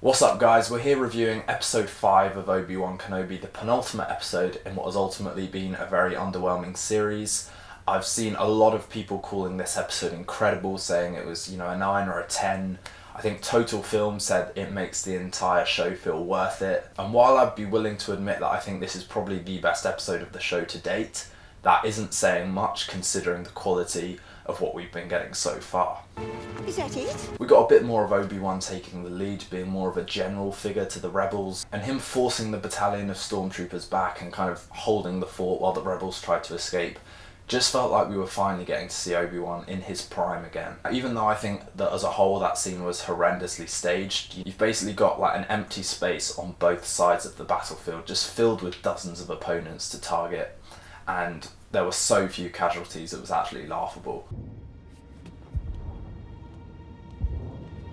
What's up guys, we're here reviewing episode 5 of Obi-Wan Kenobi, the penultimate episode in what has ultimately been a very underwhelming series. I've seen a lot of people calling this episode incredible, saying it was, a 9 or a 10. I think Total Film said it makes the entire show feel worth it. And while I'd be willing to admit that I think this is probably the best episode of the show to date, that isn't saying much considering the quality of what we've been getting so far. Is that it? We got a bit more of Obi-Wan taking the lead, being more of a general figure to the rebels, and him forcing the battalion of stormtroopers back and kind of holding the fort while the rebels tried to escape. Just felt like we were finally getting to see Obi-Wan in his prime again. Even though I think that as a whole that scene was horrendously staged, you've basically got like an empty space on both sides of the battlefield, just filled with dozens of opponents to target, and there were so few casualties it was actually laughable.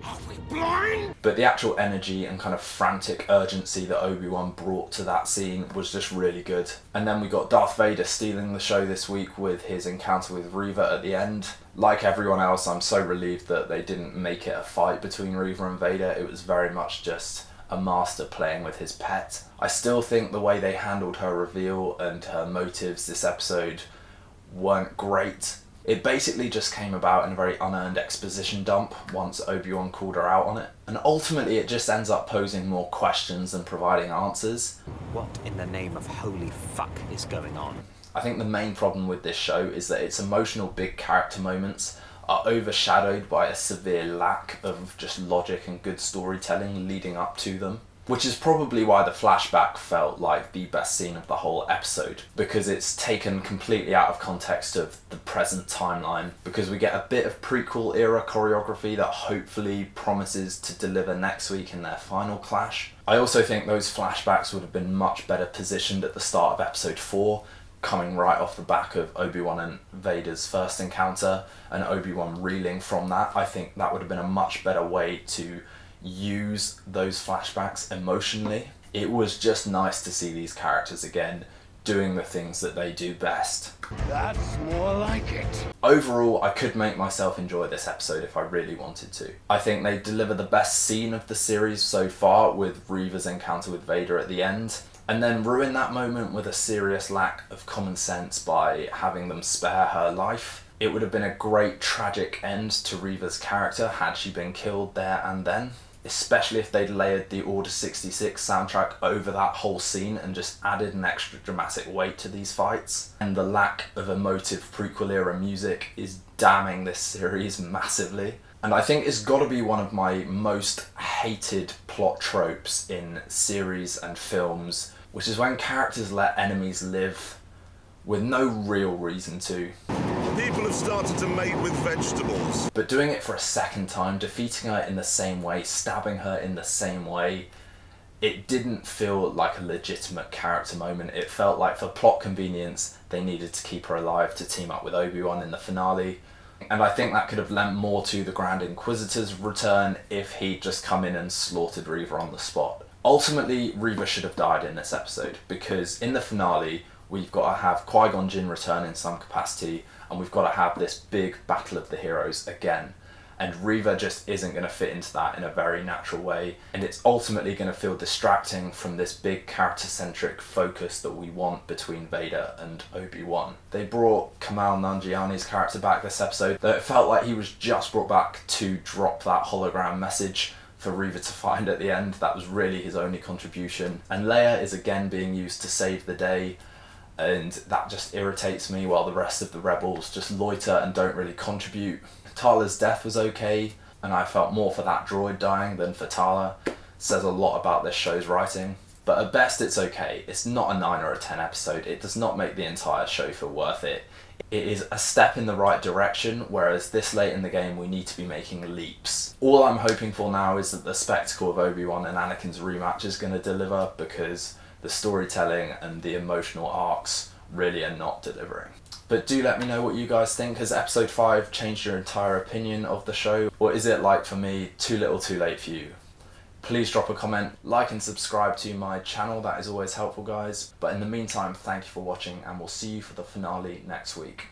Are we blind? But the actual energy and kind of frantic urgency that Obi-Wan brought to that scene was just really good. And then we got Darth Vader stealing the show this week with his encounter with Reva at the end. Like everyone else, I'm so relieved that they didn't make it a fight between Reva and Vader. It was very much just a master playing with his pet. I still think the way they handled her reveal and her motives this episode weren't great. It basically just came about in a very unearned exposition dump once Obi-Wan called her out on it. And ultimately it just ends up posing more questions than providing answers. What in the name of holy fuck is going on? I think the main problem with this show is that its emotional big character moments are overshadowed by a severe lack of just logic and good storytelling leading up to them. Which is probably why the flashback felt like the best scene of the whole episode, because it's taken completely out of context of the present timeline, because we get a bit of prequel era choreography that hopefully promises to deliver next week in their final clash. I also think those flashbacks would have been much better positioned at the start of episode 4, coming right off the back of Obi-Wan and Vader's first encounter, and Obi-Wan reeling from that. I think that would have been a much better way to use those flashbacks emotionally. It was just nice to see these characters again doing the things that they do best. That's more like it. Overall, I could make myself enjoy this episode if I really wanted to. I think they deliver the best scene of the series so far with Reva's encounter with Vader at the end, and then ruin that moment with a serious lack of common sense by having them spare her life. It would have been a great tragic end to Reva's character had she been killed there and then. Especially if they'd layered the Order 66 soundtrack over that whole scene and just added an extra dramatic weight to these fights. And the lack of emotive prequel era music is damning this series massively. And I think it's got to be one of my most hated plot tropes in series and films, which is when characters let enemies live with no real reason to. People have started to mate with vegetables. But doing it for a second time, defeating her in the same way, stabbing her in the same way, it didn't feel like a legitimate character moment. It felt like for plot convenience, they needed to keep her alive to team up with Obi-Wan in the finale. And I think that could have lent more to the Grand Inquisitor's return if he'd just come in and slaughtered Reva on the spot. Ultimately, Reva should have died in this episode, because in the finale, we've got to have Qui-Gon Jinn return in some capacity, and we've got to have this big battle of the heroes again. And Reva just isn't going to fit into that in a very natural way, and it's ultimately going to feel distracting from this big character-centric focus that we want between Vader and Obi-Wan. They brought Kumail Nanjiani's character back this episode, though it felt like he was just brought back to drop that hologram message for Reva to find at the end. That was really his only contribution. And Leia is again being used to save the day, and that just irritates me while the rest of the rebels just loiter and don't really contribute. Tala's death was okay, and I felt more for that droid dying than for Tala. It says a lot about this show's writing. But at best it's okay. It's not a 9 or a 10 episode. It does not make the entire show feel worth it. It is a step in the right direction, whereas this late in the game we need to be making leaps. All I'm hoping for now is that the spectacle of Obi-Wan and Anakin's rematch is going to deliver, because the storytelling and the emotional arcs really are not delivering. But do let me know what you guys think. Has episode 5 changed your entire opinion of the show? Or is it, like for me, too little too late for you? Please drop a comment, like and subscribe to my channel, that is always helpful guys. But in the meantime, thank you for watching, and we'll see you for the finale next week.